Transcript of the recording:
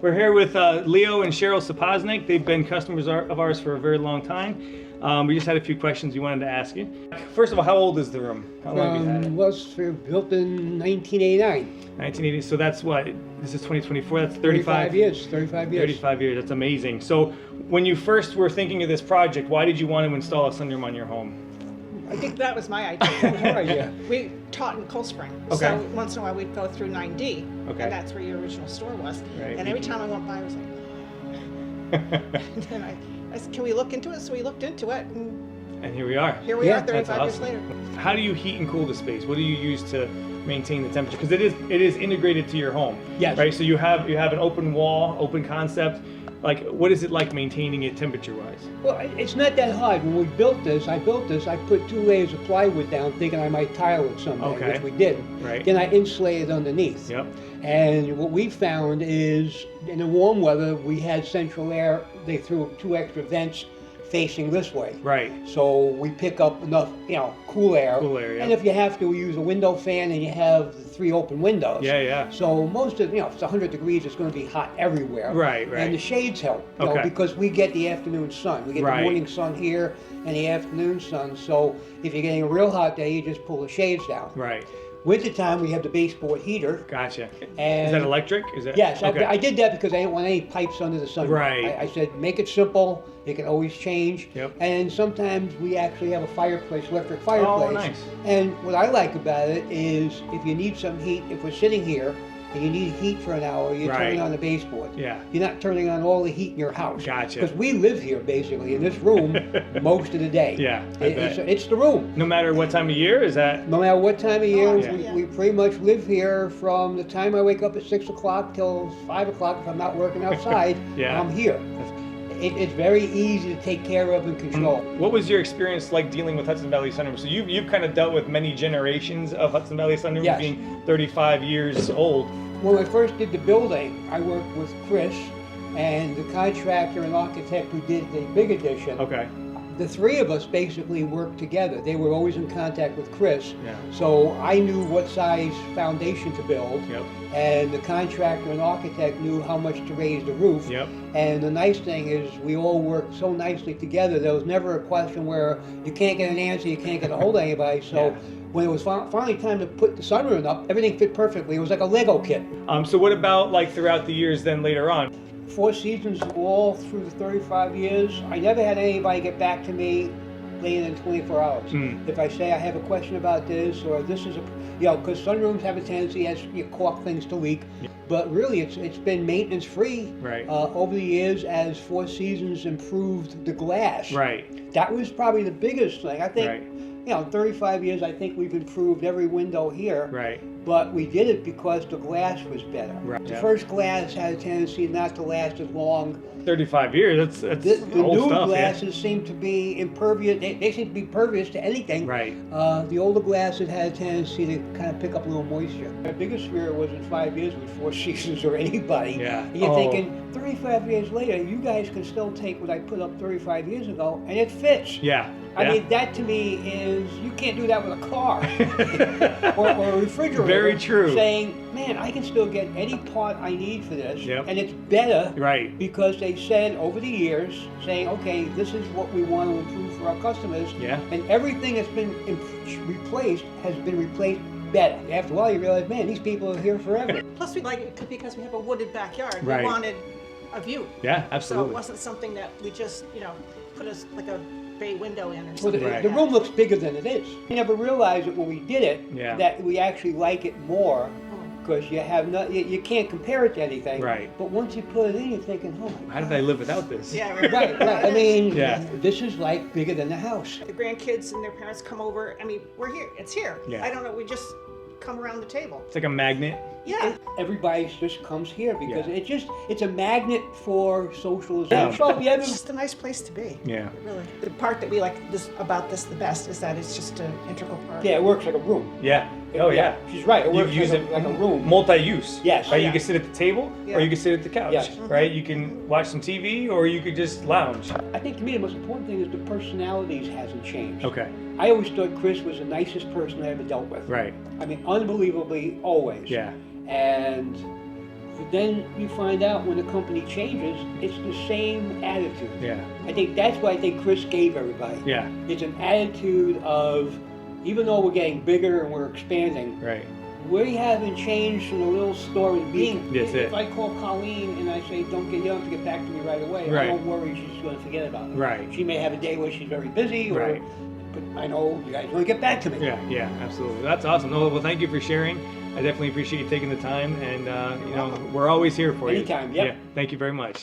We're here with Leo and Cheryl Sapoznik. They've been customers of ours for a very long time. We just had a few questions we wanted to ask you. First of all, how old is the room? How long have you had it? Well, it's built in 1989. 1980, so that's what, this is 2024, that's 35 years. 35 years. 35 years, that's amazing. So when you first were thinking of this project, why did you want to install a sunroom on your home? I think that was my idea. That was her idea. We taught in Cold Spring, Okay. so once in a while we'd go through 9D, Okay. and that's where your original store was. Right. And every time I went by, I was like, and then I said, can we look into it? So we looked into it, and here we are. here we Yeah, are 35 years awesome. later. How do you heat and cool the space? What do you use to maintain the temperature? Because it is integrated to your home. Yes. Right. So you have an open wall, open concept. Like, what is it like maintaining it temperature-wise? Well, it's not that hard. When we built this, I put 2 layers of plywood down thinking I might tile it someday, Okay. which we did. Right. Then I insulated underneath. Yep. And what we found is, in the warm weather, we had central air. They threw 2 extra vents facing this way. Right. So we pick up enough, cool air. Cool air, yeah. And if you have to, we use a window fan, and you have the 3 open windows. Yeah, yeah. So most of, if it's 100 degrees, it's going to be hot everywhere. Right, right. And the shades help, Okay. because we get the afternoon sun. We get Right. the morning sun here and the afternoon sun. So if you're getting a real hot day, you just pull the shades down. Right. Wintertime, we have the baseboard heater. Gotcha. And is that electric? Is that? Yes, Okay. I did that because I didn't want any pipes under the sun. Right. I said, make it simple. It can always change. Yep. And sometimes we actually have a fireplace, electric fireplace. Oh, nice. And what I like about it is if you need some heat, if we're sitting here and you need heat for an hour, you're Right. turning on the baseboard. Yeah. You're not turning on all the heat in your house. Gotcha. Because we live here basically in this room most of the day. Yeah, I bet. It's the room. No matter what time of year, is that? No matter what time of year, yeah. we pretty much live here from the time I wake up at 6 o'clock till 5 o'clock if I'm not working outside. Yeah. I'm here. It's very easy to take care of and control. What was your experience like dealing with Hudson Valley Sunrooms? So you've kind of dealt with many generations of Hudson Valley Sunrooms, Yes. being 35 years old. When I first did the building, I worked with Chris and the contractor and architect who did the big addition. Okay. The 3 of us basically worked together. They were always in contact with Chris. Yeah. So I knew what size foundation to build. Yep. And the contractor and architect knew how much to raise the roof. Yep. And the nice thing is we all worked so nicely together. There was never a question where you can't get an answer, you can't get a hold of anybody. So Yeah. when it was finally time to put the sunroom up, everything fit perfectly. It was like a Lego kit. So what about like throughout the years then later on? 4 seasons all through the 35 years. I never had anybody get back to me later than 24 hours. If I say I have a question about this or this is because sunrooms have a tendency as you caulk things to leak, but really it's been maintenance free Right. over the years as 4 seasons improved the glass. Right. That was probably the biggest thing. I think, Right. in 35 years, I think we've improved every window here. Right. But we did it because the glass was better. Right. The Yeah. first glass had a tendency not to last as long. 35 years. That's The old new stuff. glasses seem to be impervious. They seem to be pervious to anything. Right. The older glasses had a tendency to kind of pick up a little moisture. My biggest fear was in 5 years with 4 seasons or anybody. Yeah. And you're Oh. thinking, 35 years later, you guys can still take what I put up 35 years ago, and it fits. Yeah. I Yeah. mean, that to me is, you can't do that with a car or a refrigerator. Very true. Saying, man, I can still get any part I need for this, Yep. and it's better Right. because they said over the years, saying, okay, this is what we want to improve for our customers, Yeah. and everything that's been replaced has been replaced better. After a while, you realize, man, these people are here forever. Plus we like it because we have a wooded backyard. Right. We wanted a view. Yeah. So Absolutely. it wasn't something that we just, put us like a bay window in or Well, something. Right. the room looks bigger than it is. You never realized it when we did it, Yeah. that we actually like it more because you have you can't compare it to anything. Right. But once you put it in, you're thinking, oh my How did I live without this? Yeah, Right, right. I mean, Yeah. this is like bigger than the house. The grandkids and their parents come over. I mean, we're here. It's here. Yeah. I don't know. We just come around the table. It's like a magnet. Yeah. Everybody just comes here because Yeah. it's a magnet for socialization. Yeah. So, yeah, It's just a nice place to be. Yeah. Really. The part that we like about this the best is that it's just an integral part. yeah, it works like a room. Yeah. Oh yeah. She's right. It You works use like, it like a room. multi-use. Yes. Right. Yeah. You can sit at the table, Yeah. or you can sit at the couch. Yes. Right. You can watch some TV, or you could just lounge. I think to me the most important thing is the personalities hasn't changed. Okay. I always thought Chris was the nicest person I ever dealt with. Right. I mean, unbelievably, always. Yeah. And then you find out when the company changes, it's the same attitude. Yeah. I think that's what I think Chris gave everybody. Yeah. It's an attitude of, even though we're getting bigger and we're expanding, Right. we haven't changed from the little store in Beacon. That's it. If I call Colleen and I say, you don't have to get back to me right away, Right. I don't worry she's going to forget about it. Right. She may have a day where she's very busy, or, Right. but I know you guys want to get back to me. Yeah, yeah, absolutely. That's awesome. No, well, thank you for sharing. I definitely appreciate you taking the time, and you know, we're always here for you. Anytime, yep. Yeah, thank you very much.